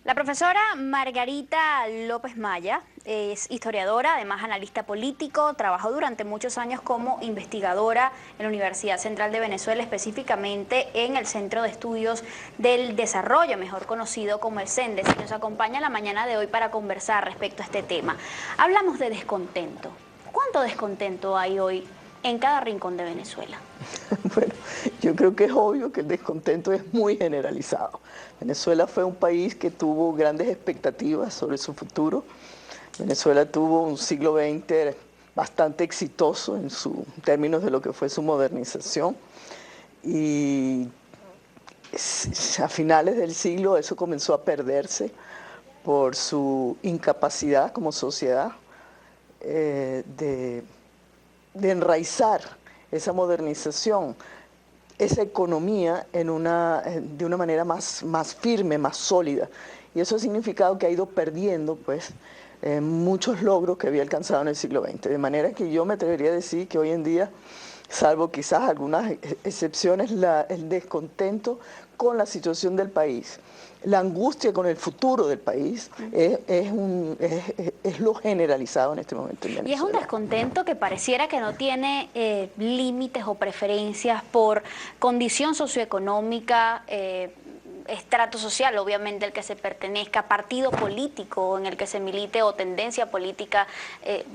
La profesora Margarita López Maya es historiadora, además analista político, trabajó durante muchos años como investigadora en la Universidad Central de Venezuela, específicamente en el Centro de Estudios del Desarrollo, mejor conocido como el CENDES, y nos acompaña la mañana de hoy para conversar respecto a este tema. Hablamos de descontento. ¿Cuánto descontento hay hoy en cada rincón de Venezuela? Bueno, yo creo que es obvio que el descontento es muy generalizado. Venezuela fue un país que tuvo grandes expectativas sobre su futuro. Venezuela tuvo un siglo XX bastante exitoso en términos de lo que fue su modernización. Y a finales del siglo eso comenzó a perderse por su incapacidad como sociedad de enraizar esa modernización, esa economía de una manera más firme, más sólida. Y eso ha significado que ha ido perdiendo pues, muchos logros que había alcanzado en el siglo XX. De manera que yo me atrevería a decir que hoy en día, salvo quizás algunas excepciones, el descontento con la situación del país, la angustia con el futuro del país es lo generalizado en este momento en Venezuela. Y es un descontento que pareciera que no tiene límites o preferencias por condición socioeconómica, estrato social, obviamente, el que se pertenezca, partido político en el que se milite o tendencia política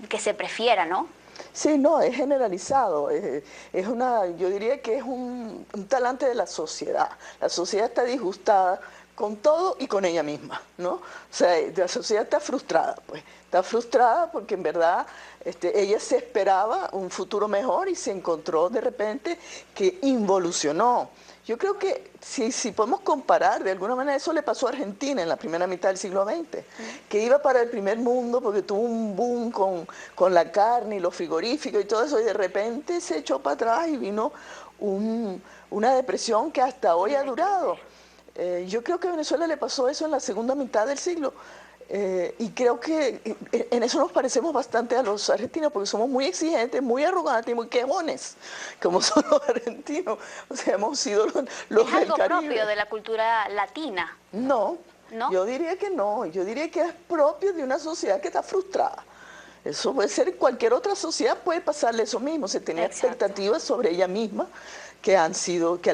que se prefiera, ¿no? Sí, no, es generalizado, yo diría que es un talante de la sociedad. La sociedad está disgustada con todo y con ella misma, ¿no? O sea, la sociedad está frustrada, pues. Está frustrada porque en verdad ella se esperaba un futuro mejor y se encontró de repente que involucionó. Yo creo que si podemos comparar, de alguna manera eso le pasó a Argentina en la primera mitad del siglo XX, que iba para el primer mundo porque tuvo un boom con la carne y los frigoríficos y todo eso, y de repente se echó para atrás y vino una depresión que hasta hoy ha durado. Yo creo que a Venezuela le pasó eso en la segunda mitad del siglo. Y creo que en eso nos parecemos bastante a los argentinos, porque somos muy exigentes, muy arrogantes y muy quejones, como son los argentinos. O sea, hemos sido los ¿Es del algo Caribe. propio de la cultura latina? No, ¿No? yo diría que no. Yo diría que es propio de una sociedad que está frustrada. Eso puede ser, cualquier otra sociedad puede pasarle eso mismo. Se tenía Exacto. expectativas sobre ella misma que han sido, que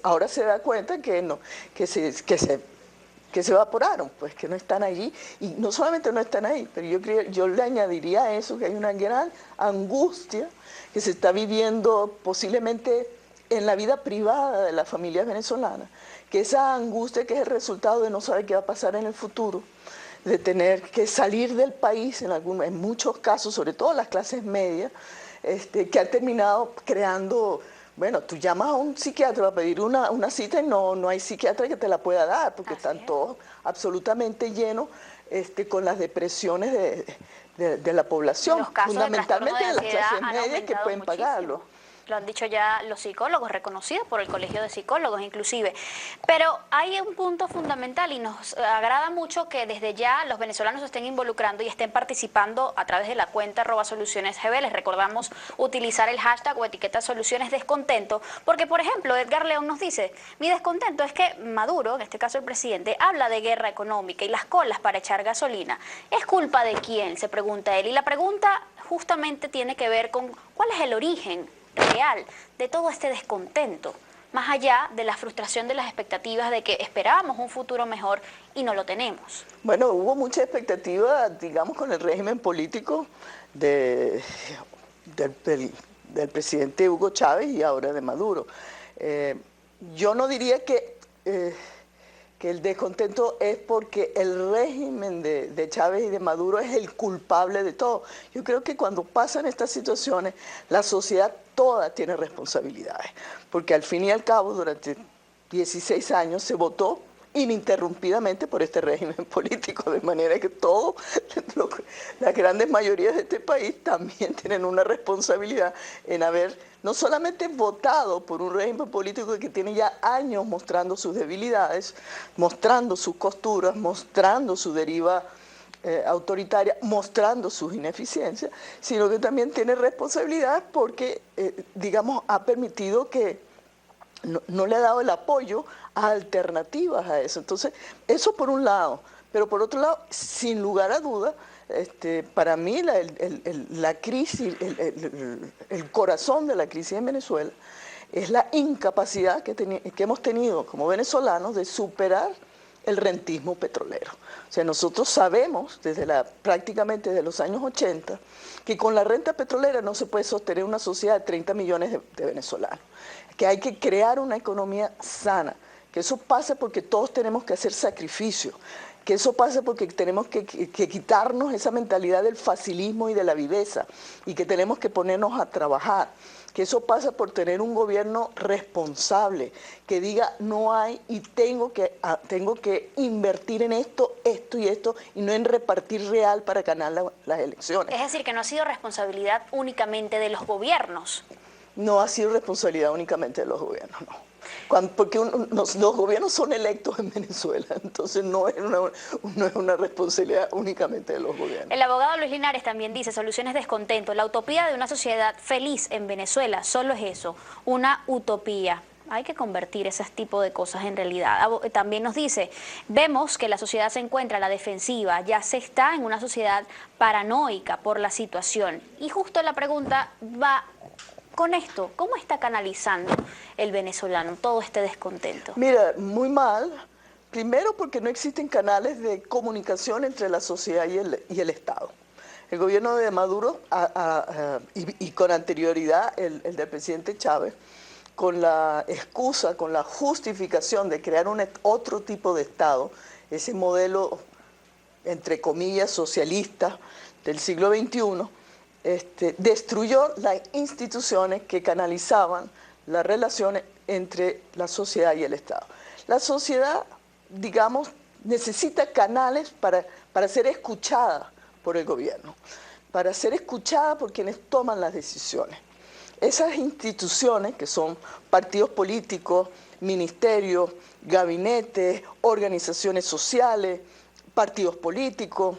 ahora se da cuenta que no, que se evaporaron, pues que no están allí, y no solamente no están ahí, pero yo le añadiría a eso que hay una gran angustia que se está viviendo posiblemente en la vida privada de las familias venezolanas, que esa angustia que es el resultado de no saber qué va a pasar en el futuro, de tener que salir del país en muchos casos, sobre todo las clases medias, que ha terminado creando. Bueno, tú llamas a un psiquiatra a pedir una cita y no hay psiquiatra que te la pueda dar, porque están todos absolutamente llenos con las depresiones de la población, Los casos fundamentalmente de las clases han medias que pueden muchísimo. pagarlo. Lo han dicho ya los psicólogos, reconocidos por el Colegio de Psicólogos inclusive. Pero hay un punto fundamental y nos agrada mucho que desde ya los venezolanos se estén involucrando y estén participando a través de la cuenta @solucionesgb. Les recordamos utilizar el hashtag o etiqueta Soluciones Descontento, porque por ejemplo Edgar León nos dice: mi descontento es que Maduro, en este caso el presidente, habla de guerra económica y las colas para echar gasolina. ¿Es culpa de quién?, se pregunta él. Y la pregunta justamente tiene que ver con cuál es el origen real de todo este descontento, más allá de la frustración de las expectativas de que esperábamos un futuro mejor y no lo tenemos. Bueno, hubo mucha expectativa, digamos, con el régimen político del presidente Hugo Chávez y ahora de Maduro. Yo no diría que el descontento es porque el régimen de Chávez y de Maduro es el culpable de todo. Yo creo que cuando pasan estas situaciones, la sociedad toda tiene responsabilidades, porque al fin y al cabo, durante 16 años se votó ininterrumpidamente por este régimen político, de manera que las grandes mayorías de este país también tienen una responsabilidad en haber no solamente votado por un régimen político que tiene ya años mostrando sus debilidades, mostrando sus costuras, mostrando su deriva autoritaria, mostrando sus ineficiencias, sino que también tiene responsabilidades porque, digamos, ha permitido que no le ha dado el apoyo a alternativas a eso. Entonces, eso por un lado. Pero por otro lado, sin lugar a dudas, para mí la crisis, el corazón de la crisis en Venezuela es la incapacidad que hemos tenido como venezolanos de superar el rentismo petrolero. O sea, nosotros sabemos prácticamente desde los años 80 que con la renta petrolera no se puede sostener una sociedad de 30 millones de venezolanos, que hay que crear una economía sana, que eso pasa porque todos tenemos que hacer sacrificios, que eso pasa porque tenemos que quitarnos esa mentalidad del facilismo y de la viveza, y que tenemos que ponernos a trabajar, que eso pasa por tener un gobierno responsable, que diga no hay y tengo que invertir en esto, esto y esto, y no en repartir real para ganar las elecciones. Es decir, que no ha sido responsabilidad únicamente de los gobiernos. No ha sido responsabilidad únicamente de los gobiernos, no. Porque los gobiernos son electos en Venezuela, entonces no es una responsabilidad únicamente de los gobiernos. El abogado Luis Linares también dice, soluciones descontento, la utopía de una sociedad feliz en Venezuela, solo es eso, una utopía. Hay que convertir ese tipo de cosas en realidad. También nos dice, vemos que la sociedad se encuentra a la defensiva, ya se está en una sociedad paranoica por la situación. Y justo la pregunta va con esto, ¿cómo está canalizando el venezolano todo este descontento? Mira, muy mal. Primero porque no existen canales de comunicación entre la sociedad y el Estado. El gobierno de Maduro, y con anterioridad el del presidente Chávez, con la excusa, con la justificación de crear otro tipo de Estado, ese modelo, entre comillas, socialista del siglo XXI, destruyó las instituciones que canalizaban las relaciones entre la sociedad y el Estado. La sociedad, digamos, necesita canales para ser escuchada por el gobierno, para ser escuchada por quienes toman las decisiones. Esas instituciones, que son partidos políticos, ministerios, gabinetes, organizaciones sociales, partidos políticos,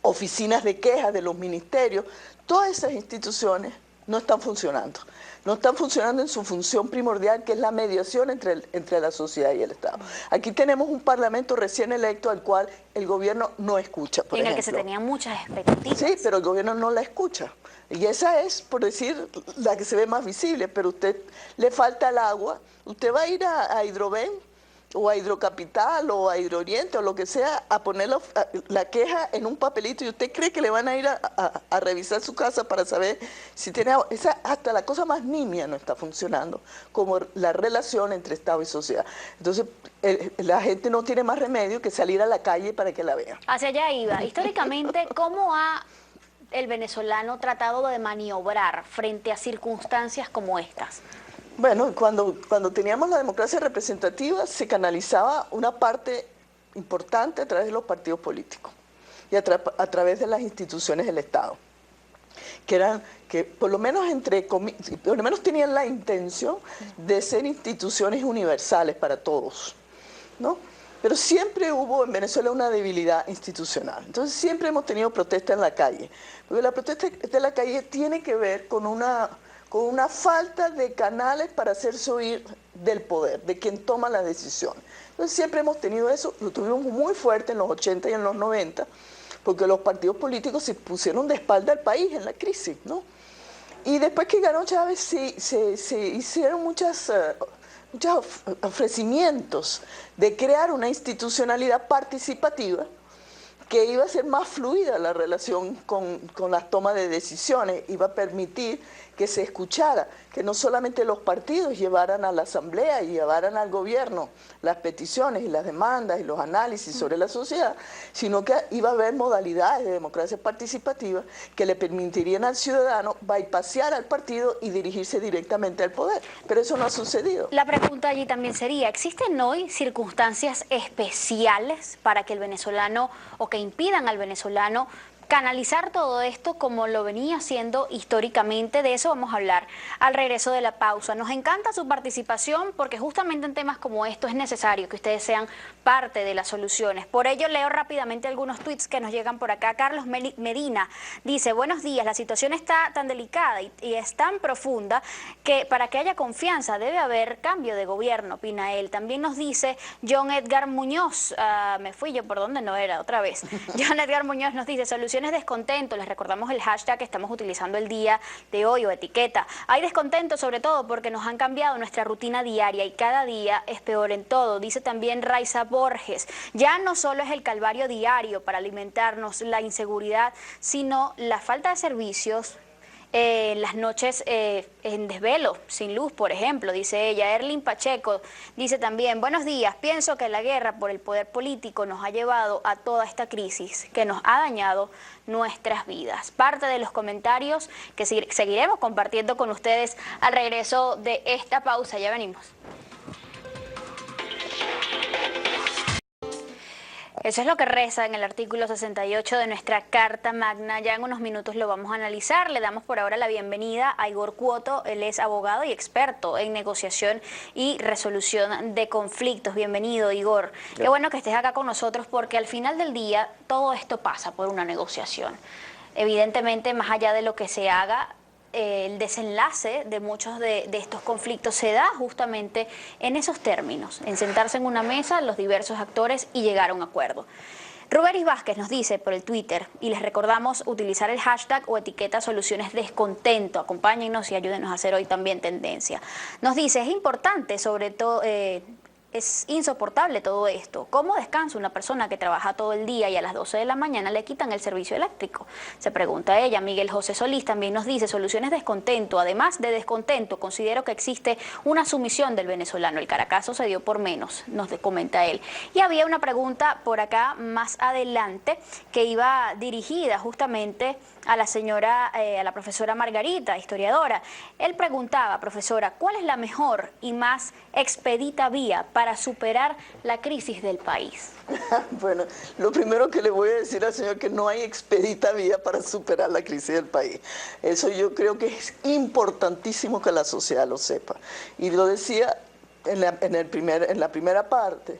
oficinas de quejas de los ministerios, todas esas instituciones no están funcionando. No están funcionando en su función primordial, que es la mediación entre la sociedad y el Estado. Aquí tenemos un parlamento recién electo al cual el gobierno no escucha, por ejemplo. En el que se tenían muchas expectativas. Sí, pero el gobierno no la escucha. Y esa es, por decir, la que se ve más visible, pero usted le falta el agua, usted va a ir a Hidroven, o a Hidrocapital, o a Hidrooriente, o lo que sea, a poner la queja en un papelito, y usted cree que le van a ir a revisar su casa para saber si tiene agua. Hasta la cosa más nimia no está funcionando, como la relación entre Estado y sociedad. Entonces, la gente no tiene más remedio que salir a la calle para que la vean. Hacia allá iba. Históricamente, ¿cómo ha el venezolano tratado de maniobrar frente a circunstancias como estas? Bueno, cuando teníamos la democracia representativa se canalizaba una parte importante a través de los partidos políticos y a través de las instituciones del Estado, que por lo menos tenían la intención de ser instituciones universales para todos, ¿no? Pero siempre hubo en Venezuela una debilidad institucional. Entonces siempre hemos tenido protesta en la calle, porque la protesta de la calle tiene que ver con una falta de canales para hacerse oír del poder, de quien toma las decisiones. Entonces siempre hemos tenido eso, lo tuvimos muy fuerte en los 80 y en los 90, porque los partidos políticos se pusieron de espalda al país en la crisis, ¿no? Y después que ganó Chávez se hicieron muchos ofrecimientos de crear una institucionalidad participativa que iba a ser más fluida la relación con las tomas de decisiones, iba a permitir que se escuchara, que no solamente los partidos llevaran a la asamblea y llevaran al gobierno las peticiones y las demandas y los análisis sobre la sociedad, sino que iba a haber modalidades de democracia participativa que le permitirían al ciudadano bypassear al partido y dirigirse directamente al poder. Pero eso no ha sucedido. La pregunta allí también sería, ¿existen hoy circunstancias especiales para que el venezolano, o que impidan al venezolano canalizar todo esto como lo venía haciendo históricamente. De eso vamos a hablar al regreso de la pausa. Nos encanta su participación porque justamente en temas como esto es necesario que ustedes sean parte de las soluciones. Por ello leo rápidamente algunos tweets que nos llegan por acá. Carlos Medina dice: buenos días, la situación está tan delicada y es tan profunda que para que haya confianza debe haber cambio de gobierno, opina él. También nos dice John Edgar Muñoz, me fui yo por donde no era otra vez. John Edgar Muñoz nos dice: soluciones descontento. Les recordamos el hashtag que estamos utilizando el día de hoy, o etiqueta. Hay descontento sobre todo porque nos han cambiado nuestra rutina diaria y cada día es peor en todo. Dice también Raiza Borges: ya no solo es el calvario diario para alimentarnos, la inseguridad, sino la falta de servicios, las noches en desvelo, sin luz, por ejemplo, dice ella. Erlin Pacheco dice también: buenos días, pienso que la guerra por el poder político nos ha llevado a toda esta crisis que nos ha dañado nuestras vidas. Parte de los comentarios que seguiremos compartiendo con ustedes al regreso de esta pausa. Ya venimos. Eso es lo que reza en el artículo 68 de nuestra Carta Magna. Ya en unos minutos lo vamos a analizar. Le damos por ahora la bienvenida a Igor Cuoto. Él es abogado y experto en negociación y resolución de conflictos. Bienvenido, Igor. Qué bueno que estés acá con nosotros porque al final del día todo esto pasa por una negociación. Evidentemente, más allá de lo que se haga, el desenlace de muchos de estos conflictos se da justamente en esos términos, en sentarse en una mesa los diversos actores y llegar a un acuerdo. Ruberis Vázquez nos dice por el Twitter, y les recordamos utilizar el hashtag o etiqueta soluciones descontento. Acompáñennos y ayúdenos a hacer hoy también tendencia. Nos dice: es importante, sobre todo, es insoportable todo esto. ¿Cómo descansa una persona que trabaja todo el día y a las 12 de la mañana le quitan el servicio eléctrico? Se pregunta ella. Miguel José Solís también nos dice: soluciones descontento. Además de descontento, considero que existe una sumisión del venezolano. El Caracazo se dio por menos, nos comenta él. Y había una pregunta por acá más adelante que iba dirigida justamente a la señora, a la profesora Margarita, historiadora. Él preguntaba: profesora, ¿cuál es la mejor y más expedita vía para superar la crisis del país? Bueno, lo primero que le voy a decir al señor es que no hay expedita vía para superar la crisis del país. Eso yo creo que es importantísimo que la sociedad lo sepa. Y lo decía en la primera parte.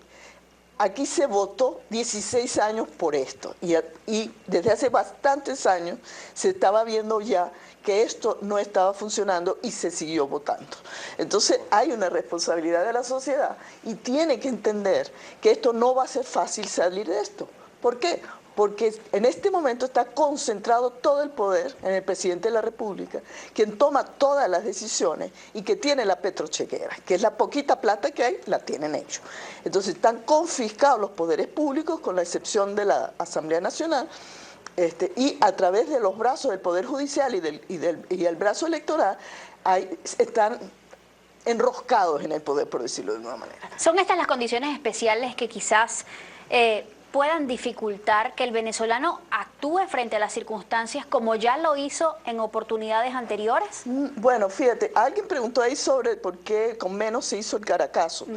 Aquí se votó 16 años por esto y desde hace bastantes años se estaba viendo ya que esto no estaba funcionando y se siguió votando. Entonces hay una responsabilidad de la sociedad y tiene que entender que esto no va a ser fácil salir de esto. ¿Por qué? Porque en este momento está concentrado todo el poder en el presidente de la República, quien toma todas las decisiones y que tiene la petrochequera, que es la poquita plata que hay, la tienen ellos. Entonces están confiscados los poderes públicos, con la excepción de la Asamblea Nacional, y a través de los brazos del Poder Judicial y el brazo electoral, están enroscados en el poder, por decirlo de alguna manera. ¿Son estas las condiciones especiales que quizás puedan dificultar que el venezolano actúe frente a las circunstancias como ya lo hizo en oportunidades anteriores? Bueno, fíjate, alguien preguntó ahí sobre por qué con menos se hizo el Caracazo.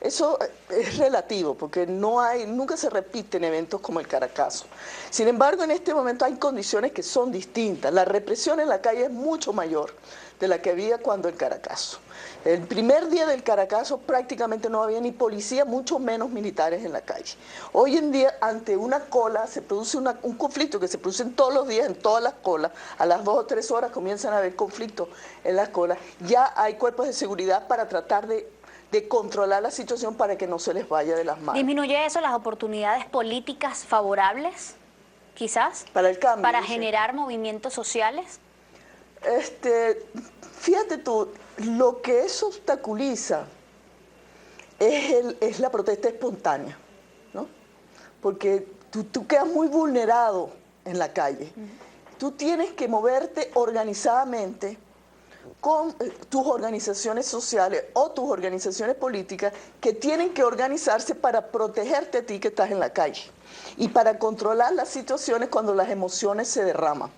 Eso es relativo, porque nunca se repiten eventos como el Caracazo. Sin embargo, en este momento hay condiciones que son distintas. La represión en la calle es mucho mayor de la que había cuando el Caracazo. El primer día del Caracazo prácticamente no había ni policía, mucho menos militares en la calle. Hoy en día, ante una cola, se produce un conflicto que se produce todos los días, en todas las colas. A las 2 o 3 horas comienzan a haber conflictos en las colas. Ya hay cuerpos de seguridad para tratar de controlar la situación para que no se les vaya de las manos. ¿Disminuye eso las oportunidades políticas favorables, quizás, para el cambio, para generar movimientos sociales? Fíjate tú, lo que eso obstaculiza es la protesta espontánea, ¿no? Porque tú quedas muy vulnerado en la calle. Tú tienes que moverte organizadamente con tus organizaciones sociales o tus organizaciones políticas que tienen que organizarse para protegerte a ti que estás en la calle y para controlar las situaciones cuando las emociones se derraman.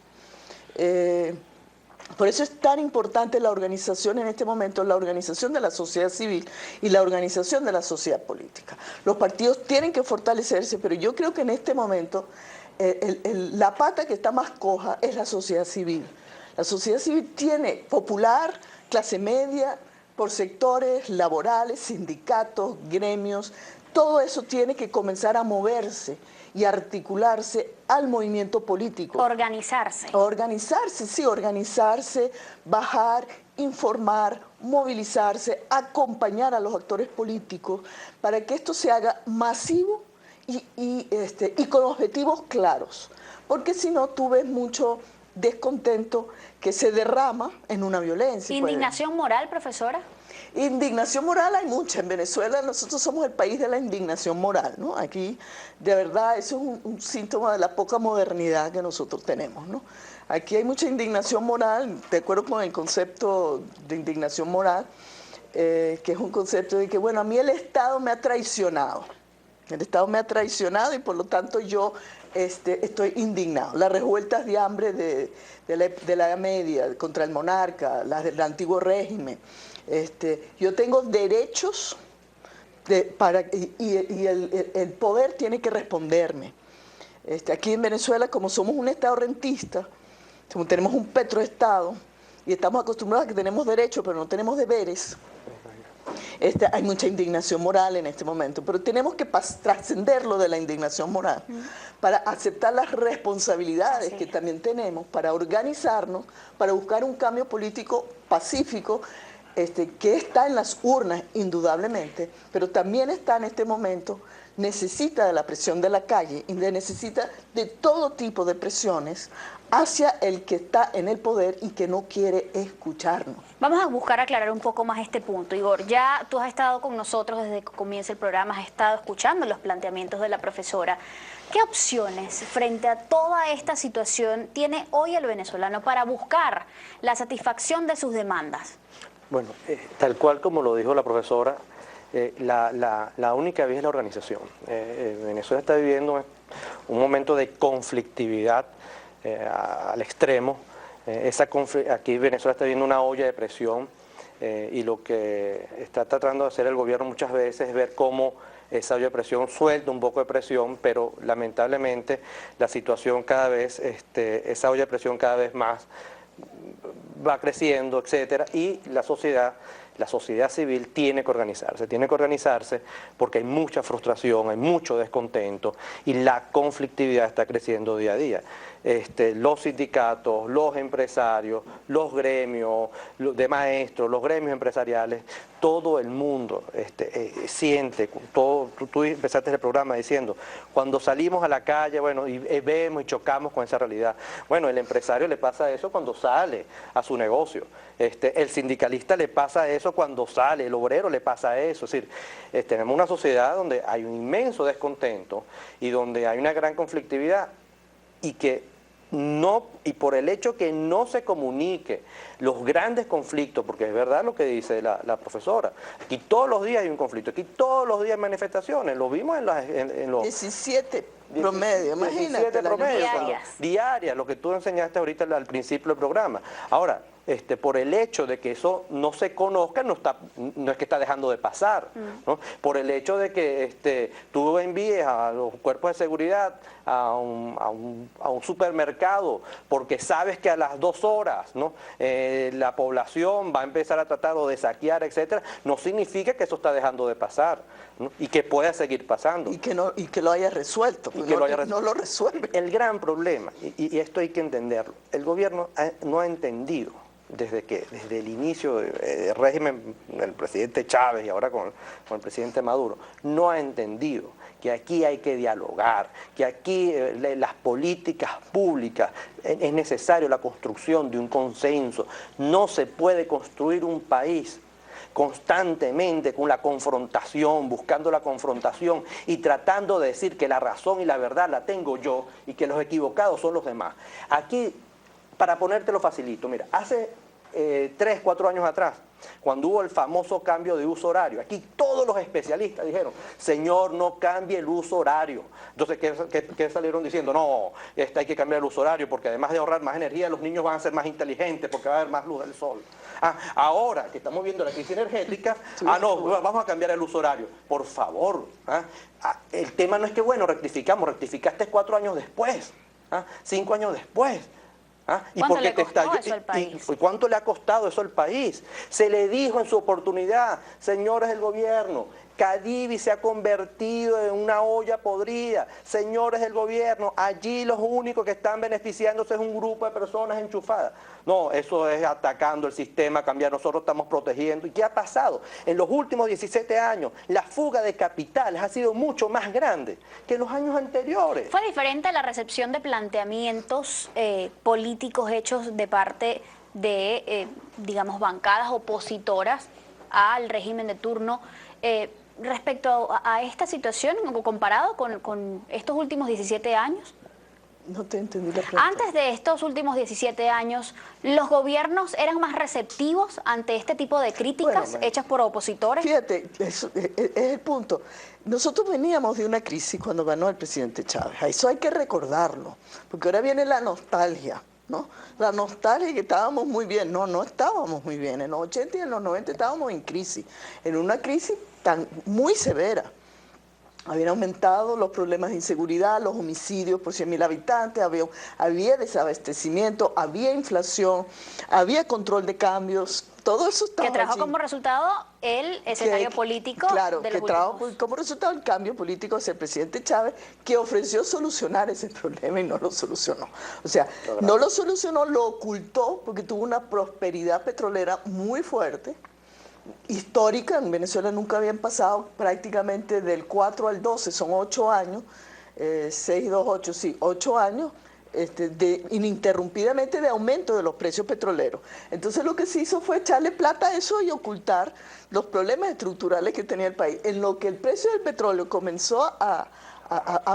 Por eso es tan importante la organización en este momento, la organización de la sociedad civil y la organización de la sociedad política. Los partidos tienen que fortalecerse, pero yo creo que en este momento la pata que está más coja es la sociedad civil. La sociedad civil tiene popular, clase media, por sectores laborales, sindicatos, gremios, todo eso tiene que comenzar a moverse y articularse al movimiento político. Organizarse. Organizarse, sí, organizarse, bajar, informar, movilizarse, acompañar a los actores políticos para que esto se haga masivo y con objetivos claros. Porque si no, tú ves mucho descontento que se derrama en una violencia. ¿Indignación moral, profesora? Indignación moral hay mucha. En Venezuela nosotros somos el país de la indignación moral, ¿no? Aquí, de verdad, eso es un síntoma de la poca modernidad que nosotros tenemos, ¿no? Aquí hay mucha indignación moral, de acuerdo con el concepto de indignación moral, que es un concepto de que, bueno, a mí el Estado me ha traicionado. El Estado me ha traicionado y por lo tanto yo estoy indignado. Las revueltas de hambre de la Edad Media contra el monarca, las del antiguo régimen. Yo tengo derechos y el poder tiene que responderme. Aquí en Venezuela, como somos un Estado rentista, como tenemos un petroestado y estamos acostumbrados a que tenemos derechos pero no tenemos deberes, hay mucha indignación moral en este momento, pero tenemos que trascenderlo de la indignación moral para aceptar las responsabilidades que también tenemos, para organizarnos, para buscar un cambio político pacífico, que está en las urnas indudablemente, pero también está en este momento, necesita de la presión de la calle y necesita de todo tipo de presiones hacia el que está en el poder y que no quiere escucharnos. Vamos a buscar aclarar un poco más este punto. Igor, ya tú has estado con nosotros desde que comienza el programa, has estado escuchando los planteamientos de la profesora. ¿Qué opciones frente a toda esta situación tiene hoy el venezolano para buscar la satisfacción de sus demandas? Bueno, tal cual como lo dijo la profesora, la única vía es la organización. Venezuela está viviendo un momento de conflictividad al extremo. Aquí Venezuela está viviendo una olla de presión y lo que está tratando de hacer el gobierno muchas veces es ver cómo esa olla de presión suelta un poco de presión, pero lamentablemente la situación cada vez, esa olla de presión cada vez más va creciendo, etcétera, y la sociedad civil tiene que organizarse porque hay mucha frustración, hay mucho descontento y la conflictividad está creciendo día a día. Los sindicatos, los empresarios, los gremios de maestros, los gremios empresariales, todo el mundo siente, tú empezaste el programa diciendo, cuando salimos a la calle, bueno, y vemos y chocamos con esa realidad. Bueno, el empresario le pasa eso cuando sale a su negocio, el sindicalista le pasa eso cuando sale, el obrero le pasa eso. Es decir, tenemos una sociedad donde hay un inmenso descontento y donde hay una gran conflictividad y por el hecho que no se comunique los grandes conflictos, porque es verdad lo que dice la profesora, aquí todos los días hay un conflicto, aquí todos los días hay manifestaciones, lo vimos en los 17 promedio, imagínate. 17 promedio, diarias, lo que tú enseñaste ahorita al principio del programa. Ahora, por el hecho de que eso no se conozca, no es que está dejando de pasar, ¿no? Por el hecho de que tú envíes a los cuerpos de seguridad a un supermercado, porque sabes que a las 2 horas, ¿no? La población va a empezar a tratar de saquear, etcétera, no significa que eso está dejando de pasar, ¿no? Y que pueda seguir pasando. Y que lo haya resuelto, no lo resuelve. El gran problema, y esto hay que entenderlo, el gobierno no ha entendido, desde el inicio del régimen del presidente Chávez y ahora con el presidente Maduro, no ha entendido que aquí hay que dialogar, que aquí las políticas públicas, es necesario la construcción de un consenso. No se puede construir un país constantemente con la confrontación, buscando la confrontación y tratando de decir que la razón y la verdad la tengo yo y que los equivocados son los demás. Aquí, para ponértelo facilito, mira, hace 3, 4 años atrás, cuando hubo el famoso cambio de uso horario. Aquí todos los especialistas dijeron, señor, no cambie el uso horario. Entonces, ¿qué salieron diciendo? No, hay que cambiar el uso horario porque además de ahorrar más energía, los niños van a ser más inteligentes porque va a haber más luz del sol. Ahora que estamos viendo la crisis energética, no, vamos a cambiar el uso horario. Por favor, el tema no es que, bueno, rectificaste 4 años después, 5 años después. ¿Y ¿Cuánto le costó eso al país? ¿Cuánto le ha costado eso al país? Se le dijo en su oportunidad, señores del gobierno, Cadivi se ha convertido en una olla podrida. Señores del gobierno, allí los únicos que están beneficiándose es un grupo de personas enchufadas. No, eso es atacando el sistema, cambiar. Nosotros estamos protegiendo. ¿Y qué ha pasado? En los últimos 17 años, la fuga de capitales ha sido mucho más grande que en los años anteriores. ¿Fue diferente la recepción de planteamientos políticos hechos de parte de, digamos, bancadas opositoras al régimen de turno respecto a esta situación comparado con estos últimos 17 años? No te entendí la pregunta. Antes de estos últimos 17 años, ¿los gobiernos eran más receptivos ante este tipo de críticas hechas por opositores? Fíjate, eso es el punto. Nosotros veníamos de una crisis cuando ganó el presidente Chávez. Eso hay que recordarlo, porque ahora viene la nostalgia, ¿no? La nostalgia que estábamos muy bien. No estábamos muy bien. En los 80 y en los 90 estábamos en crisis, en una crisis muy severa. Habían aumentado los problemas de inseguridad, los homicidios por 100.000 habitantes, había desabastecimiento, había inflación, había control de cambios, todo eso estaba que trajo allí. Como resultado el escenario político. Claro, de que trajo como resultado el cambio político hacia el presidente Chávez, que ofreció solucionar ese problema y no lo solucionó. O sea, no lo solucionó, lo ocultó porque tuvo una prosperidad petrolera muy fuerte, histórica. En Venezuela nunca habían pasado prácticamente del 4 al 12, son 8 años, 6, 2, 8, sí, 8 años ininterrumpidamente de aumento de los precios petroleros. Entonces lo que se hizo fue echarle plata a eso y ocultar los problemas estructurales que tenía el país. En lo que el precio del petróleo comenzó a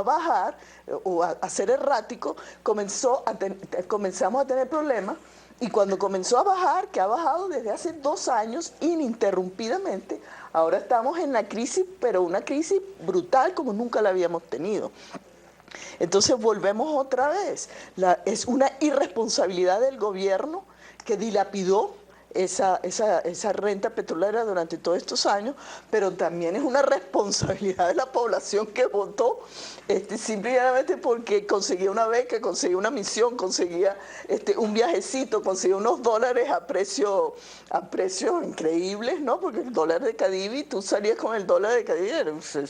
bajar o a ser errático, comenzamos a tener problemas. Y cuando comenzó a bajar, que ha bajado desde hace 2 años ininterrumpidamente, ahora estamos en la crisis, pero una crisis brutal como nunca la habíamos tenido. Entonces volvemos otra vez. Es una irresponsabilidad del gobierno que dilapidó esa renta petrolera durante todos estos años, pero también es una responsabilidad de la población que votó simplemente porque conseguía una beca, conseguía una misión, conseguía un viajecito, conseguía unos dólares a precios increíbles, ¿no? Porque el dólar de Cadivi, tú salías con el dólar de Cadivi, eso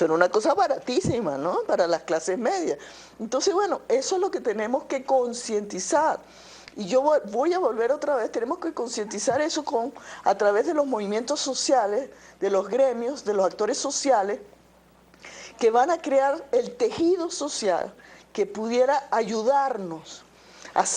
era una cosa baratísima, ¿no? Para las clases medias. Entonces, bueno, eso es lo que tenemos que concientizar. Y yo voy a volver otra vez, tenemos que concientizar eso a través de los movimientos sociales, de los gremios, de los actores sociales, que van a crear el tejido social que pudiera ayudarnos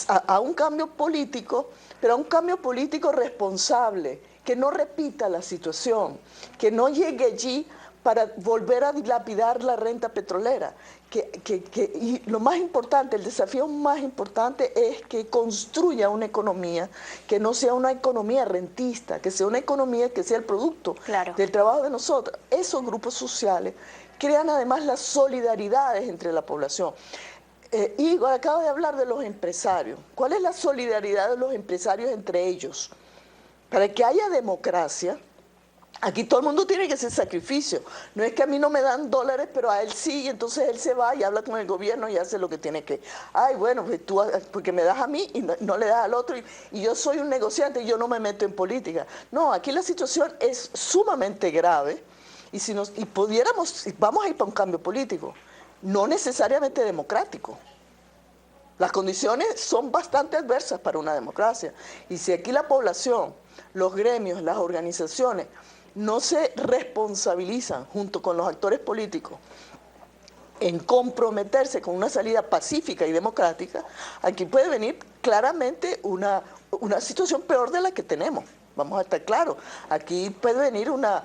a un cambio político, pero a un cambio político responsable, que no repita la situación, que no llegue allí para volver a dilapidar la renta petrolera. Y lo más importante, el desafío más importante es que construya una economía que no sea una economía rentista, que sea una economía que sea el producto del trabajo de nosotros. Esos grupos sociales crean además las solidaridades entre la población. Igor acaba de hablar de los empresarios. ¿Cuál es la solidaridad de los empresarios entre ellos? Para que haya democracia, aquí todo el mundo tiene que hacer sacrificio. No es que a mí no me dan dólares, pero a él sí, y entonces él se va y habla con el gobierno y hace lo que tiene que. Ay, bueno, pues tú, porque me das a mí y no le das al otro, y yo soy un negociante y yo no me meto en política. No, aquí la situación es sumamente grave, y si pudiéramos, vamos a ir para un cambio político, no necesariamente democrático. Las condiciones son bastante adversas para una democracia, y si aquí la población, los gremios, las organizaciones no se responsabilizan junto con los actores políticos en comprometerse con una salida pacífica y democrática, aquí puede venir claramente una situación peor de la que tenemos. vamos a estar claros. Aquí puede venir una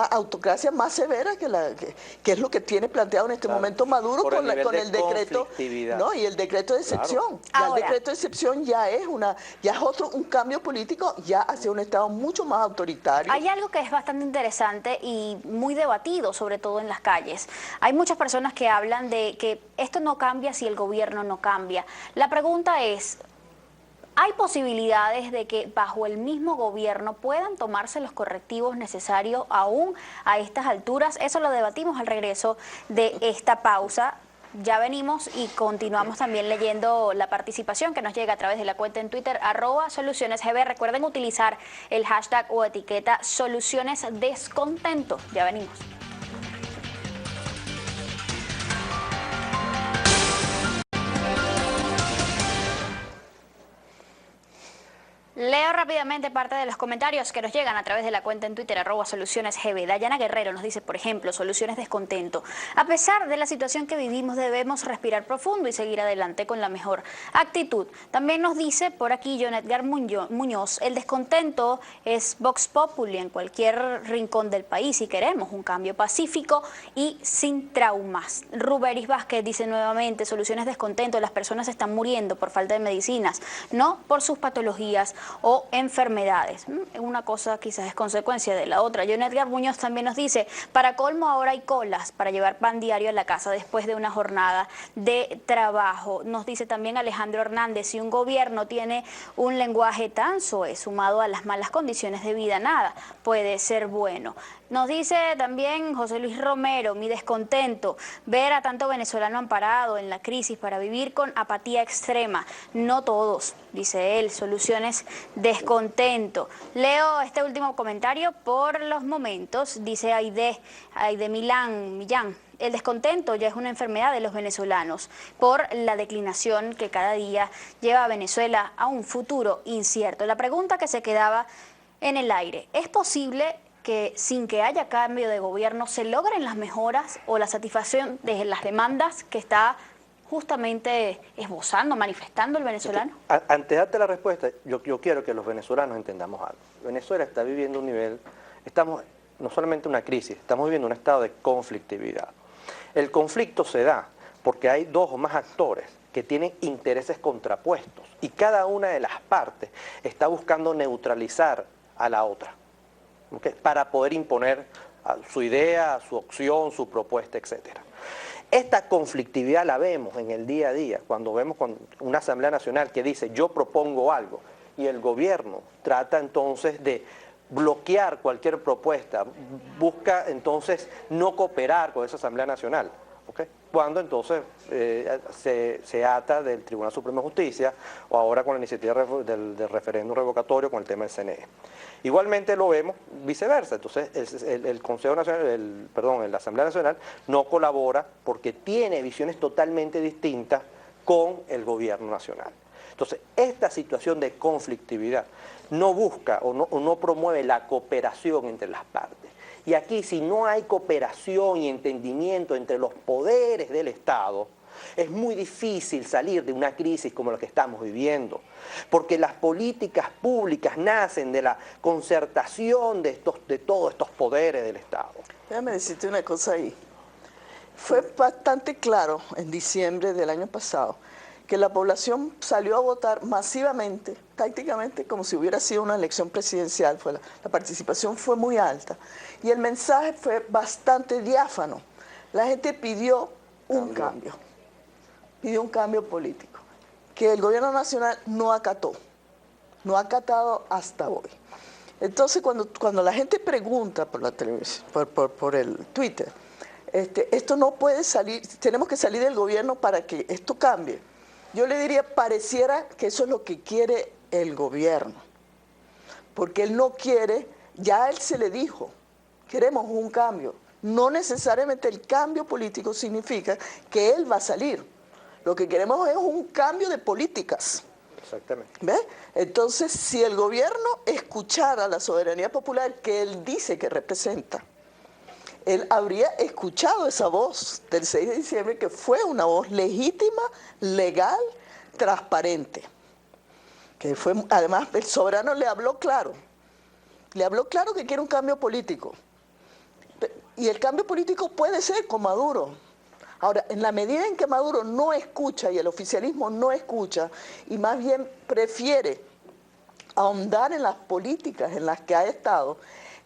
autocracia más severa que es lo que tiene planteado en este momento Maduro por con el decreto, ¿no? Y el decreto de excepción. Ya el decreto de excepción ya es un cambio político ya hacia un Estado mucho más autoritario. Hay algo que es bastante interesante y muy debatido, sobre todo en las calles. Hay muchas personas que hablan de que esto no cambia si el gobierno no cambia. La pregunta es, ¿hay posibilidades de que bajo el mismo gobierno puedan tomarse los correctivos necesarios aún a estas alturas? Eso lo debatimos al regreso de esta pausa. Ya venimos y continuamos también leyendo la participación que nos llega a través de la cuenta en Twitter, @solucionesgb. Recuerden utilizar el hashtag o etiqueta solucionesdescontento. Ya venimos. Leo rápidamente parte de los comentarios que nos llegan a través de la cuenta en Twitter, @solucionesgb. Dayana Guerrero nos dice, por ejemplo, soluciones descontento. A pesar de la situación que vivimos, debemos respirar profundo y seguir adelante con la mejor actitud. También nos dice por aquí John Edgar Muñoz, el descontento es Vox Populi en cualquier rincón del país y queremos un cambio pacífico y sin traumas. Ruberis Vázquez dice nuevamente, soluciones descontento, las personas están muriendo por falta de medicinas, no por sus patologías o enfermedades. Una cosa quizás es consecuencia de la otra. John Edgar Muñoz también nos dice, para colmo ahora hay colas para llevar pan diario a la casa después de una jornada de trabajo. Nos dice también Alejandro Hernández, si un gobierno tiene un lenguaje tan soez sumado a las malas condiciones de vida, nada puede ser bueno. Nos dice también José Luis Romero, mi descontento, ver a tanto venezolano amparado en la crisis para vivir con apatía extrema. No todos, dice él, soluciones descontento. Leo este último comentario por los momentos, dice Aide Millán. El descontento ya es una enfermedad de los venezolanos por la declinación que cada día lleva a Venezuela a un futuro incierto. La pregunta que se quedaba en el aire, ¿es posible que sin que haya cambio de gobierno se logren las mejoras o la satisfacción de las demandas que está justamente esbozando, manifestando el venezolano? Antes de darte la respuesta, yo quiero que los venezolanos entendamos algo. Venezuela está viviendo un nivel, estamos no solamente una crisis, estamos viviendo un estado de conflictividad. El conflicto se da porque hay dos o más actores que tienen intereses contrapuestos y cada una de las partes está buscando neutralizar a la otra, ¿okay? Para poder imponer su idea, su opción, su propuesta, etcétera. Esta conflictividad la vemos en el día a día, cuando vemos una Asamblea Nacional que dice yo propongo algo y el gobierno trata entonces de bloquear cualquier propuesta, busca entonces no cooperar con esa Asamblea Nacional, ¿okay? Cuando entonces se ata del Tribunal Supremo de Justicia o ahora con la iniciativa del referéndum revocatorio con el tema del CNE. Igualmente lo vemos viceversa, entonces el Consejo Nacional, la Asamblea Nacional no colabora porque tiene visiones totalmente distintas con el gobierno nacional. Entonces, esta situación de conflictividad no busca o no promueve la cooperación entre las partes. Y aquí, si no hay cooperación y entendimiento entre los poderes del Estado, es muy difícil salir de una crisis como la que estamos viviendo, porque las políticas públicas nacen de la concertación de todos estos poderes del Estado. Déjame decirte una cosa ahí. Fue bastante claro en diciembre del año pasado que la población salió a votar masivamente, prácticamente como si hubiera sido una elección presidencial. La participación fue muy alta y el mensaje fue bastante diáfano. La gente pidió un cambio, pidió un cambio político, que el gobierno nacional no acató, no ha acatado hasta hoy. Entonces, cuando la gente pregunta por la televisión, por el Twitter, esto no puede salir, tenemos que salir del gobierno para que esto cambie. Yo le diría, pareciera que eso es lo que quiere el gobierno, porque él no quiere, ya a él se le dijo, queremos un cambio. No necesariamente el cambio político significa que él va a salir. Lo que queremos es un cambio de políticas. Exactamente. ¿Ves? Entonces, si el gobierno escuchara la soberanía popular que él dice que representa, él habría escuchado esa voz del 6 de diciembre, que fue una voz legítima, legal, transparente. Que fue, además, el soberano le habló claro. le habló claro que quiere un cambio político. Y el cambio político puede ser con Maduro. Ahora, en la medida en que Maduro no escucha y el oficialismo no escucha y más bien prefiere ahondar en las políticas en las que ha estado,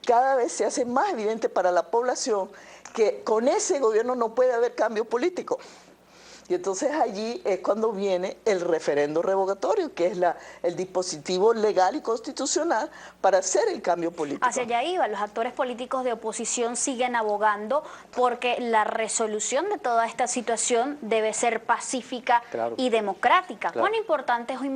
cada vez se hace más evidente para la población que con ese gobierno no puede haber cambio político. Y entonces allí es cuando viene el referendo revocatorio, que es el dispositivo legal y constitucional para hacer el cambio político. Hacia allá iba, los actores políticos de oposición siguen abogando porque la resolución de toda esta situación debe ser pacífica y democrática. Cuán importante es hoy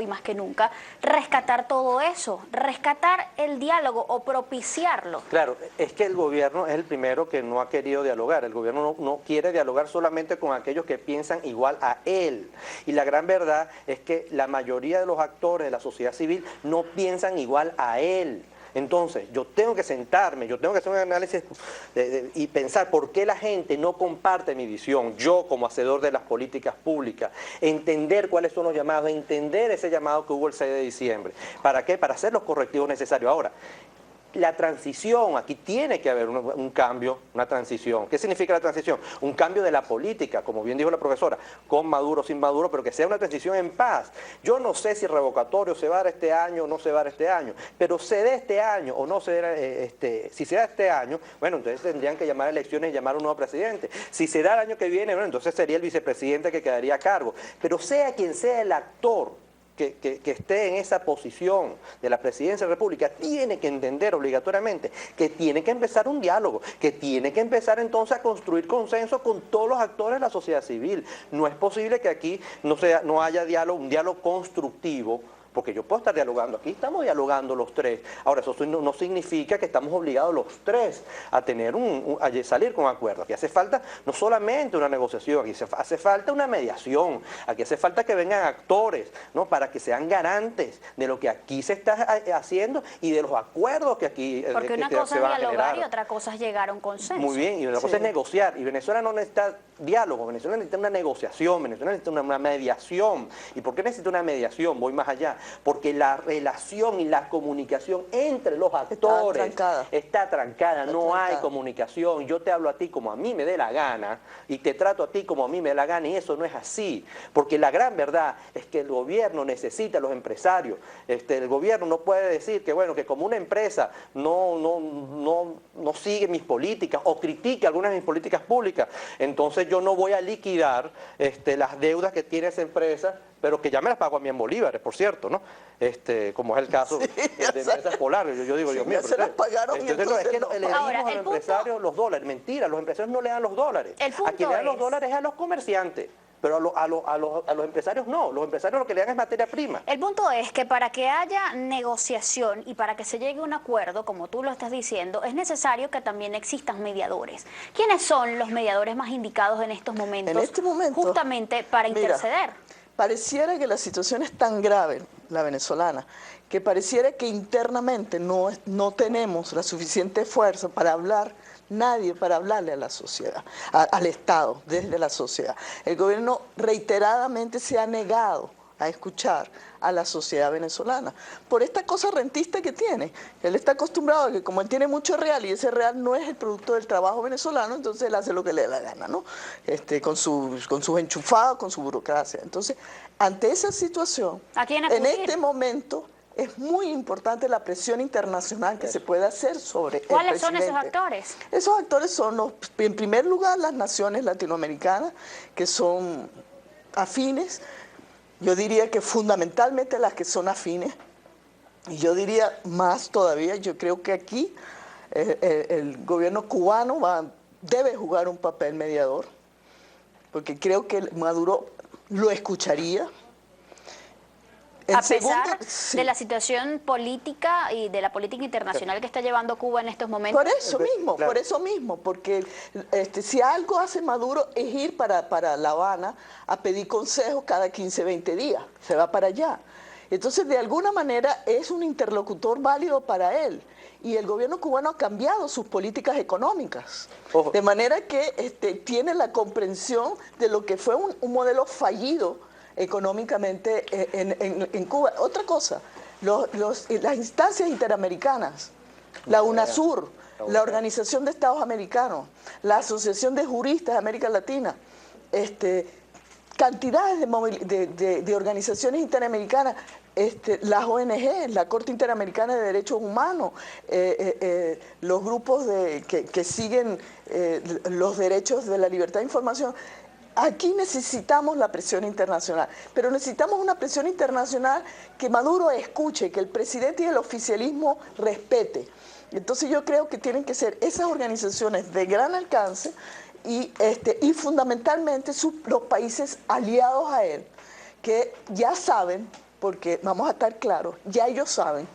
más que nunca, rescatar todo eso, rescatar el diálogo o propiciarlo. Claro, es que el gobierno es el primero que no ha querido dialogar. El gobierno no quiere dialogar solamente con aquellos que piensan igual a él. Y la gran verdad es que la mayoría de los actores de la sociedad civil no piensan igual a él. Entonces, yo tengo que sentarme, yo tengo que hacer un análisis y pensar por qué la gente no comparte mi visión, yo como hacedor de las políticas públicas, entender cuáles son los llamados, entender ese llamado que hubo el 6 de diciembre. ¿Para qué? Para hacer los correctivos necesarios. Ahora, la transición, aquí tiene que haber un cambio, una transición. ¿Qué significa la transición? Un cambio de la política, como bien dijo la profesora, con Maduro, sin Maduro, pero que sea una transición en paz. Yo no sé si el revocatorio se va a dar este año o no se va a dar este año, pero se dé este año o no se dé, si se da este año, bueno, entonces tendrían que llamar a elecciones y llamar a un nuevo presidente. Si se da el año que viene, bueno, entonces sería el vicepresidente que quedaría a cargo. Pero sea quien sea el actor que esté en esa posición de la presidencia de la República, tiene que entender obligatoriamente que tiene que empezar un diálogo, que tiene que empezar entonces a construir consenso con todos los actores de la sociedad civil. No es posible que aquí no haya diálogo, un diálogo constructivo, porque yo puedo estar dialogando, aquí estamos dialogando los tres. Ahora, eso no significa que estamos obligados los tres a tener a salir con acuerdos. Aquí hace falta no solamente una negociación, aquí hace falta una mediación, aquí hace falta que vengan actores, ¿no?, para que sean garantes de lo que aquí se está haciendo y de los acuerdos que aquí porque una cosa es dialogar y otra cosa es llegar a un consenso. Muy bien, y una cosa es negociar, y Venezuela no necesita diálogo, Venezuela necesita una negociación, Venezuela necesita una mediación. ¿Y por qué necesita una mediación? Voy más allá. Porque la relación y la comunicación entre los actores está trancada, no hay comunicación. Yo te hablo a ti como a mí me dé la gana y te trato a ti como a mí me dé la gana, y eso no es así. Porque la gran verdad es que el gobierno necesita a los empresarios. El gobierno no puede decir que, bueno, que como una empresa no sigue mis políticas o critica algunas de mis políticas públicas, entonces yo no voy a liquidar las deudas que tiene esa empresa, pero que ya me las pago a mí en bolívares, por cierto, ¿no? Como es el caso de Empresas Polar. Yo digo, Dios mío, se las pagaron. Es que le dimos a los empresarios los dólares. Mentira, los empresarios no le dan los dólares. A quien le dan los dólares es a los comerciantes. Pero a los empresarios no, los empresarios lo que le dan es materia prima. El punto es que para que haya negociación y para que se llegue a un acuerdo, como tú lo estás diciendo, es necesario que también existan mediadores. ¿Quiénes son los mediadores más indicados en estos momentos? En este momento, justamente para interceder. Pareciera que la situación es tan grave, la venezolana, que pareciera que internamente no tenemos la suficiente fuerza para hablar, nadie para hablarle a la sociedad, al Estado, desde la sociedad. El gobierno reiteradamente se ha negado a escuchar a la sociedad venezolana por esta cosa rentista que tiene. Él está acostumbrado a que como él tiene mucho real y ese real no es el producto del trabajo venezolano, entonces él hace lo que le da la gana, ¿no? Con sus enchufados, con su burocracia. Entonces, ante esa situación, en este momento es muy importante la presión internacional que se puede hacer sobre el presidente. ¿Cuáles son esos actores? Esos actores son, en primer lugar, las naciones latinoamericanas, que son afines. Yo diría que fundamentalmente las que son afines, y yo diría más todavía, yo creo que aquí el gobierno cubano debe jugar un papel mediador, porque creo que Maduro lo escucharía. A pesar de la situación política y de la política internacional que está llevando Cuba en estos momentos. Por eso mismo, porque si algo hace Maduro es ir para La Habana a pedir consejos cada 15, 20 días, se va para allá. Entonces, de alguna manera, es un interlocutor válido para él. Y el gobierno cubano ha cambiado sus políticas económicas, de manera que tiene la comprensión de lo que fue un modelo fallido económicamente en Cuba. Otra cosa, las instancias interamericanas, la UNASUR, la Organización de Estados Americanos, la Asociación de Juristas de América Latina, cantidades de organizaciones interamericanas, las ONG, la Corte Interamericana de Derechos Humanos, los grupos que siguen los derechos de la libertad de información. Aquí necesitamos la presión internacional, pero necesitamos una presión internacional que Maduro escuche, que el presidente y el oficialismo respete. Entonces yo creo que tienen que ser esas organizaciones de gran alcance y fundamentalmente los países aliados a él, que ya saben, porque vamos a estar claros, ya ellos saben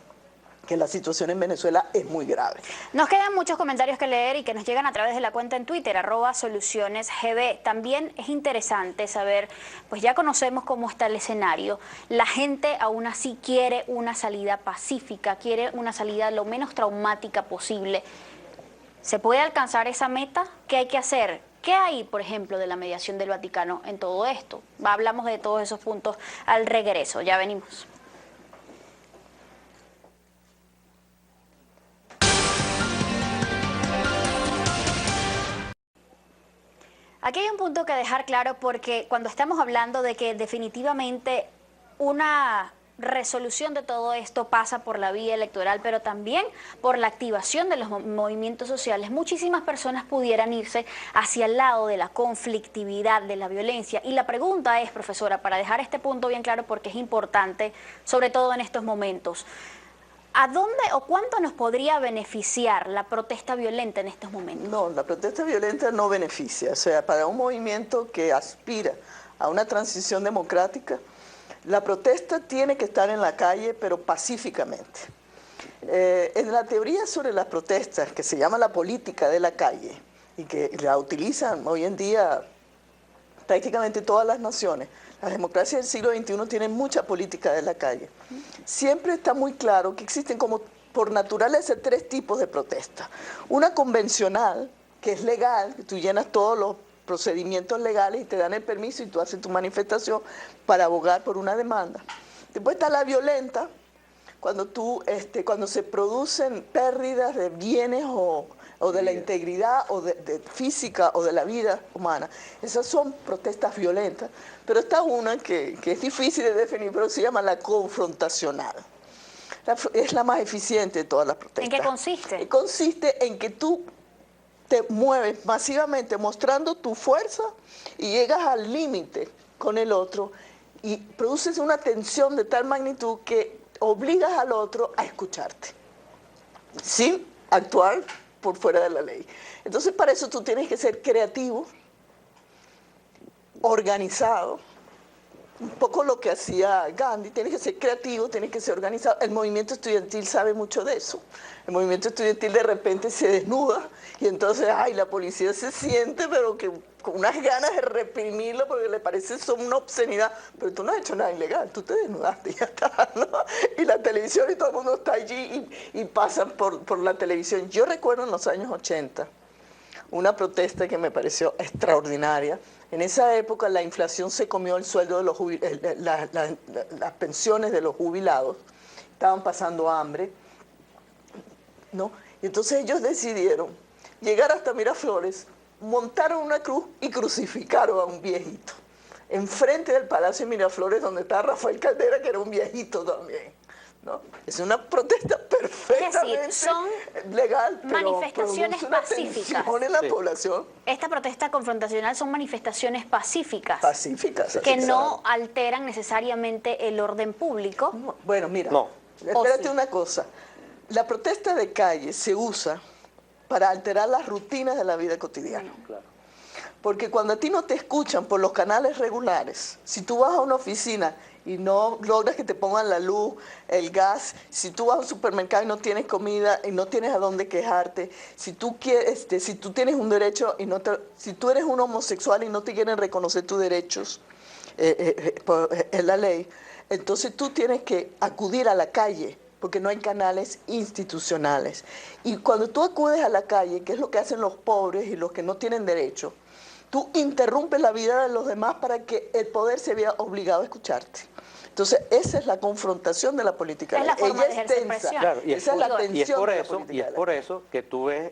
que la situación en Venezuela es muy grave. Nos quedan muchos comentarios que leer y que nos llegan a través de la cuenta en Twitter, @solucionesgb. También es interesante saber, pues ya conocemos cómo está el escenario. La gente aún así quiere una salida pacífica, quiere una salida lo menos traumática posible. ¿Se puede alcanzar esa meta? ¿Qué hay que hacer? ¿Qué hay, por ejemplo, de la mediación del Vaticano en todo esto? Hablamos de todos esos puntos al regreso. Ya venimos. Aquí hay un punto que dejar claro, porque cuando estamos hablando de que definitivamente una resolución de todo esto pasa por la vía electoral, pero también por la activación de los movimientos sociales, muchísimas personas pudieran irse hacia el lado de la conflictividad, de la violencia. Y la pregunta es, profesora, para dejar este punto bien claro, porque es importante, sobre todo en estos momentos, ¿a dónde o cuánto nos podría beneficiar la protesta violenta en estos momentos? No, la protesta violenta no beneficia. O sea, para un movimiento que aspira a una transición democrática, la protesta tiene que estar en la calle, pero pacíficamente. En la teoría sobre las protestas, que se llama la política de la calle, y que la utilizan hoy en día prácticamente todas las naciones, las democracias del siglo XXI tienen mucha política de la calle. Siempre está muy claro que existen como por naturaleza 3 tipos de protesta. Una convencional, que es legal, que tú llenas todos los procedimientos legales y te dan el permiso y tú haces tu manifestación para abogar por una demanda. Después está la violenta, cuando se producen pérdidas de bienes o de la integridad o de física o de la vida humana. Esas son protestas violentas, pero está una que es difícil de definir, pero se llama la confrontacional. Es la más eficiente de todas las protestas. ¿En qué consiste? Consiste en que tú te mueves masivamente mostrando tu fuerza y llegas al límite con el otro y produces una tensión de tal magnitud que obligas al otro a escucharte, sin actuar por fuera de la ley. Entonces, para eso tú tienes que ser creativo, organizado, un poco lo que hacía Gandhi. Tienes que ser creativo, tienes que ser organizado. El movimiento estudiantil sabe mucho de eso. El movimiento estudiantil de repente se desnuda y entonces, la policía se siente, pero que con unas ganas de reprimirlo porque le parece eso una obscenidad. Pero tú no has hecho nada ilegal, tú te desnudaste y ya está, ¿no? Y la televisión y todo el mundo está allí y pasan por la televisión. Yo recuerdo en los años 80 una protesta que me pareció extraordinaria. En esa época la inflación se comió el sueldo de los las pensiones de los jubilados, estaban pasando hambre, ¿no? Y entonces ellos decidieron llegar hasta Miraflores, montaron una cruz y crucificaron a un viejito enfrente del Palacio de Miraflores, donde está Rafael Caldera, que era un viejito también, ¿no? Es una protesta perfectamente legal, pero manifestaciones pacíficas en la población. Esta protesta confrontacional son manifestaciones pacíficas. Pacíficas. Que no alteran necesariamente el orden público. No, bueno, mira, espérate una cosa. La protesta de calle se usa para alterar las rutinas de la vida cotidiana. Claro. Porque cuando a ti no te escuchan por los canales regulares, si tú vas a una oficina y no logras que te pongan la luz, el gas, si tú vas a un supermercado y no tienes comida y no tienes a dónde quejarte, si tú tienes un derecho y si tú eres un homosexual y no te quieren reconocer tus derechos en la ley, entonces tú tienes que acudir a la calle, porque no hay canales institucionales. Y cuando tú acudes a la calle, que es lo que hacen los pobres y los que no tienen derecho, tú interrumpes la vida de los demás para que el poder se vea obligado a escucharte. Entonces, esa es la confrontación de la política. Es la forma de Ella es ejercer tensa. presión. Claro, Esa es la tensión y es por de la eso, política y es de la por eso que tú ves,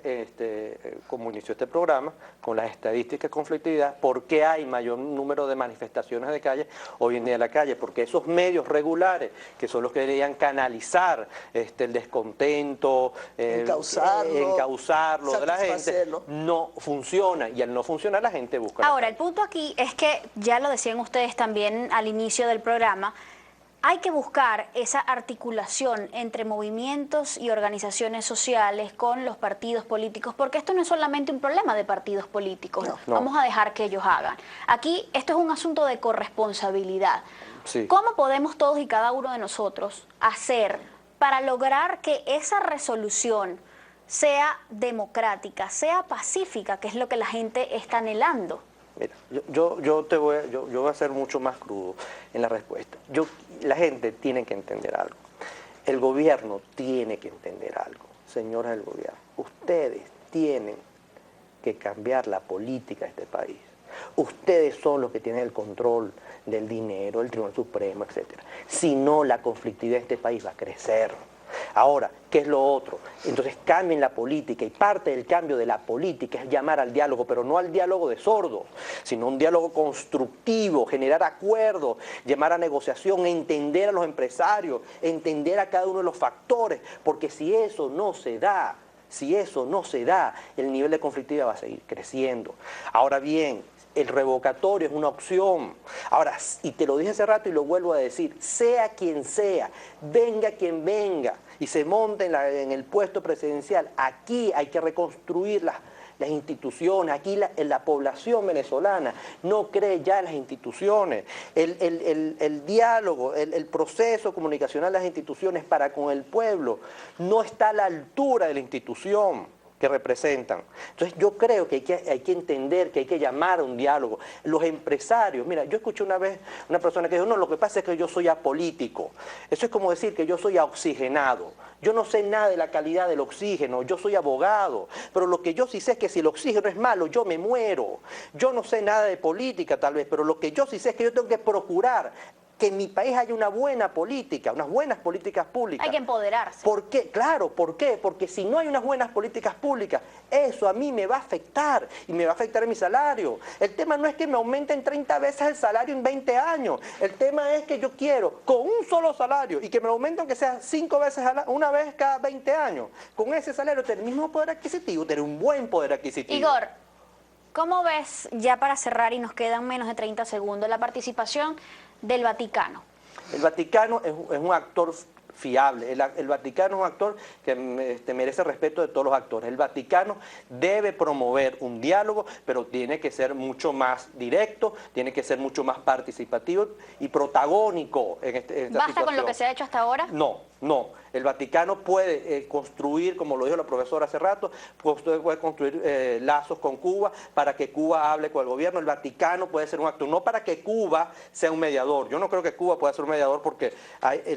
como inició este programa, con las estadísticas de conflictividad, ¿por qué hay mayor número de manifestaciones de calle hoy en día en la calle? Porque esos medios regulares, que son los que deberían canalizar el descontento, encauzarlo de la gente, no funciona, y al no funcionar la gente busca. Ahora, el punto aquí es que, ya lo decían ustedes también al inicio del programa, hay que buscar esa articulación entre movimientos y organizaciones sociales con los partidos políticos, porque esto no es solamente un problema de partidos políticos. No. Vamos a dejar que ellos hagan. Aquí esto es un asunto de corresponsabilidad. Sí. ¿Cómo podemos todos y cada uno de nosotros hacer para lograr que esa resolución sea democrática, sea pacífica, que es lo que la gente está anhelando? Mira, yo voy a ser mucho más crudo en la respuesta. La gente tiene que entender algo. El gobierno tiene que entender algo. Señores del gobierno, ustedes tienen que cambiar la política de este país. Ustedes son los que tienen el control del dinero, el Tribunal Supremo, etc. Si no, la conflictividad de este país va a crecer. Ahora, ¿qué es lo otro? Entonces cambien la política, y parte del cambio de la política es llamar al diálogo, pero no al diálogo de sordos, sino un diálogo constructivo, generar acuerdos, llamar a negociación, entender a los empresarios, entender a cada uno de los factores, porque si eso no se da, el nivel de conflictividad va a seguir creciendo. Ahora bien, el revocatorio es una opción. Ahora, y te lo dije hace rato y lo vuelvo a decir, sea quien sea, venga quien venga y se monte en el puesto presidencial, aquí hay que reconstruir las instituciones. Aquí la población venezolana no cree ya en las instituciones. El diálogo, el proceso comunicacional de las instituciones para con el pueblo no está a la altura de la institución que representan. Entonces yo creo que hay que entender que hay que llamar a un diálogo. Los empresarios, mira, yo escuché una vez una persona que dijo, no, lo que pasa es que yo soy apolítico. Eso es como decir que yo soy oxigenado. Yo no sé nada de la calidad del oxígeno, yo soy abogado, pero lo que yo sí sé es que si el oxígeno es malo, yo me muero. Yo no sé nada de política tal vez, pero lo que yo sí sé es que yo tengo que procurar que en mi país haya una buena política, unas buenas políticas públicas. Hay que empoderarse. ¿Por qué? Claro, ¿por qué? Porque si no hay unas buenas políticas públicas, eso a mí me va a afectar, y me va a afectar en mi salario. El tema no es que me aumenten 30 veces el salario en 20 años. El tema es que yo quiero, con un solo salario, y que me lo aumenten que sea 5 veces, una vez cada 20 años, con ese salario tener el mismo poder adquisitivo, tener un buen poder adquisitivo. Igor, ¿cómo ves, ya para cerrar y nos quedan menos de 30 segundos, la participación del Vaticano? El Vaticano es un actor fiable. El Vaticano es un actor que merece respeto de todos los actores. El Vaticano debe promover un diálogo, pero tiene que ser mucho más directo, tiene que ser mucho más participativo y protagónico en esta ¿Basta situación. con lo que se ha hecho hasta ahora? No. El Vaticano puede construir, como lo dijo la profesora hace rato, puede construir lazos con Cuba para que Cuba hable con el gobierno. El Vaticano puede ser un actor, no para que Cuba sea un mediador. Yo no creo que Cuba pueda ser un mediador porque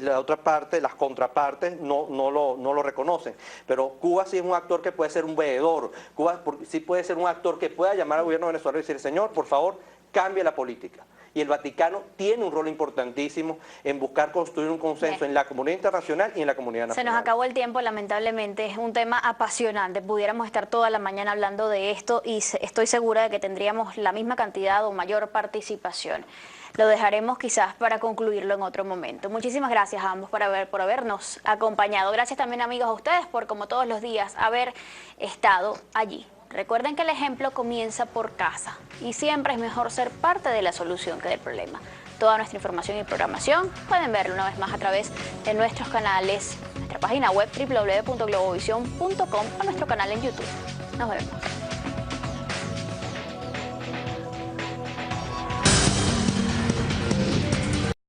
la otra parte, las contrapartes, no lo reconocen. Pero Cuba sí es un actor que puede ser un veedor. Cuba sí puede ser un actor que pueda llamar al gobierno venezolano y decir, señor, por favor, cambie la política. Y el Vaticano tiene un rol importantísimo en buscar construir un consenso en la comunidad internacional y en la comunidad nacional. Se nos acabó el tiempo, lamentablemente. Es un tema apasionante. Pudiéramos estar toda la mañana hablando de esto y estoy segura de que tendríamos la misma cantidad o mayor participación. Lo dejaremos quizás para concluirlo en otro momento. Muchísimas gracias a ambos por habernos acompañado. Gracias también, amigos, a ustedes por, como todos los días, haber estado allí. Recuerden que el ejemplo comienza por casa y siempre es mejor ser parte de la solución que del problema. Toda nuestra información y programación pueden verlo una vez más a través de nuestros canales, nuestra página web www.globovision.com o nuestro canal en YouTube. Nos vemos.